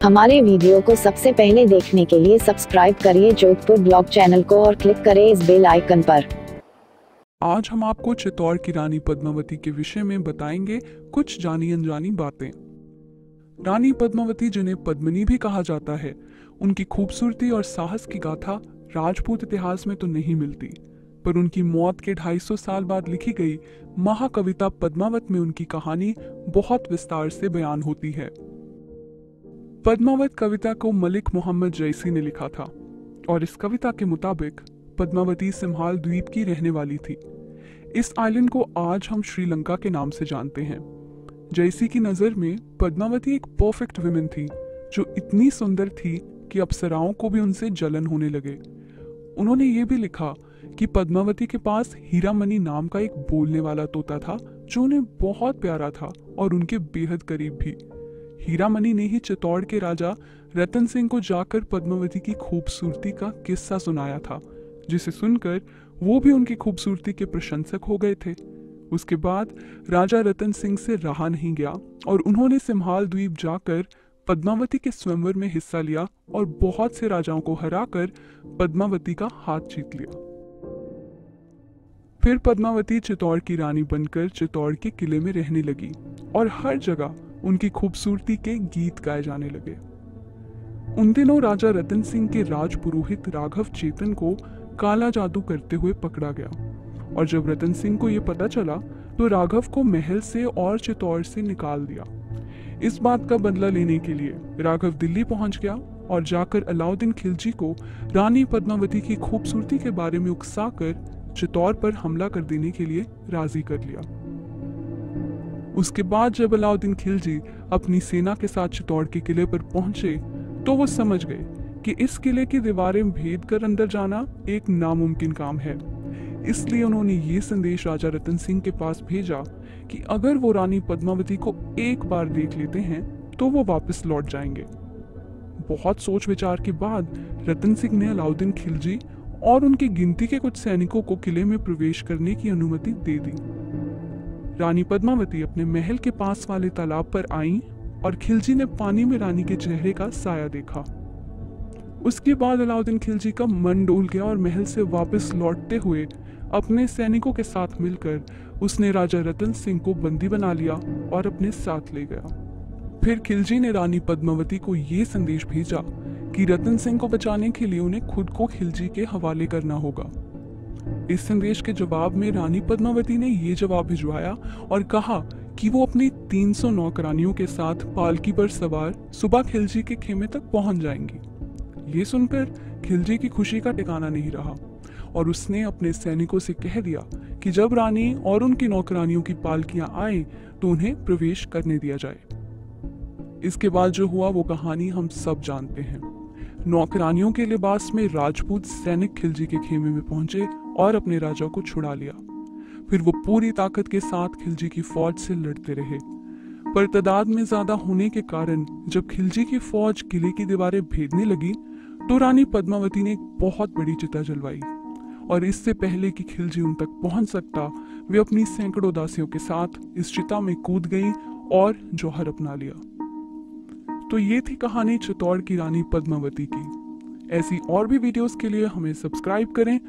हमारे वीडियो को सबसे पहले देखने के लिए सब्सक्राइब करिए जोधपुर ब्लॉग चैनल को और क्लिक करें इस बेल आइकन पर। आज हम आपको चित्तौड़ की रानी पद्मावती के विषय में बताएंगे कुछ जानी अनजानी बातें। रानी पद्मावती, जिन्हें पद्मिनी भी कहा जाता है, उनकी खूबसूरती और साहस की गाथा राजपूत इतिहास में तो नहीं मिलती, पर उनकी मौत के 250 साल बाद लिखी गई महाकविता पद्मावत में उनकी कहानी बहुत विस्तार से बयान होती है। पद्मावत कविता को मलिक मोहम्मद जैसी ने लिखा था और इस कविता के मुताबिक पद्मावती सिम्हाल द्वीप की रहने वाली थी। इस आइलैंड को आज हम श्रीलंका के नाम से जानते हैं। जैसी की नजर में पद्मावती एक परफेक्ट विमेन थी, जो इतनी सुंदर थी कि अप्सराओं को भी उनसे जलन होने लगे। उन्होंने ये भी लिखा कि पद्मावती के पास हीरामणि नाम का एक बोलने वाला तोता था, जो उन्हें बहुत प्यारा था और उनके बेहद करीब भी। हीरामणि ने ही चित्तौड़ के राजा रतन सिंह को जाकर पद्मावती की खूबसूरती का किस्सा सुनाया था, जिसे सुनकर वो भी उनकी खूबसूरती के प्रशंसक हो गए थे। उसके बाद राजा रतन सिंह से रहा नहीं गया और उन्होंने सिम्हाल द्वीप जाकर पद्मावती के स्वयंवर में हिस्सा लिया और बहुत से राजाओं को हराकर पद्मावती का हाथ जीत लिया। फिर पद्मावती चित्तौड़ की रानी बनकर चित्तौड़ के किले में रहने लगी और हर जगह उनकी खूबसूरती के गीत गाए जाने लगे। उन दिनों राजा रतन सिंह के राजपुरोहित राघव चेतन को काला जादू करते हुए पकड़ा गया और जब रतन सिंह को यह पता चला तो राघव को महल से और चित्तौड़ से निकाल दिया। इस बात का बदला लेने के लिए राघव दिल्ली पहुंच गया और जाकर अलाउद्दीन खिलजी को रानी पद्मावती की खूबसूरती के बारे में उकसाकर चित्तौड़ पर हमला कर देने के लिए राजी कर लिया। उसके बाद जब अलाउद्दीन खिलजी अपनी सेना के साथ चित्तौड़ के किले पर पहुंचे तो वो समझ गए कि इस किले की दीवारें भेद कर अंदर जाना एक नामुमकिन काम है। इसलिए उन्होंने ये संदेश राजा रतन सिंह के पास भेजा कि अगर वो रानी पद्मावती को एक बार देख लेते हैं तो वो वापस लौट जाएंगे। बहुत सोच विचार के बाद रतन सिंह ने अलाउद्दीन खिलजी और उनकी गिनती के कुछ सैनिकों को किले में प्रवेश करने की अनुमति दे दी। रानी पद्मावती अपने महल के पास वाले तालाब पर आईं और खिलजी ने पानी में रानी के चेहरे का साया देखा। उसके बाद अलाउद्दीन खिलजी का मन डोल गया और महल से वापस लौटते हुए अपने सैनिकों के साथ मिलकर उसने राजा रतन सिंह को बंदी बना लिया और अपने साथ ले गया। फिर खिलजी ने रानी पद्मावती को ये संदेश भेजा कि रतन सिंह को बचाने के लिए उन्हें खुद को खिलजी के हवाले करना होगा। इस संदेश के जवाब में रानी पद्मावती ने ये जवाब भिजवाया और कहा कि वो अपनी 300 नौकरानियों के साथ पालकी पर सवार सुबह खिलजी के खेमे तक पहुंच जाएंगी। ये सुनकर खिलजी की खुशी का ठिकाना नहीं रहा और उसने अपने सैनिकों से कह दिया कि जब रानी और उनकी नौकरानियों की पालकियां आए तो उन्हें प्रवेश करने दिया जाए। इसके बाद जो हुआ वो कहानी हम सब जानते हैं। नौकरानियों के लिबास में राजपूत सैनिक खिलजी के खेमे में पहुंचे और अपने राजा को छुड़ा लिया। फिर वो पूरी ताकत के साथ खिलजी की फौज से लड़ते रहे, पर तादाद में ज्यादा होने के कारण जब खिलजी की फौज किले की दीवारें भेदने लगी तो रानी पद्मावती ने एक बहुत बड़ी चिता जलवाई और इससे पहले कि खिलजी उन तक पहुंच सकता, वे अपनी सैकड़ों दासियों के साथ इस चिता में कूद गई और जौहर अपना लिया। तो ये थी कहानी चित्तौड़ की रानी पद्मावती की। ऐसी और भी वीडियोस के लिए हमें सब्सक्राइब करें।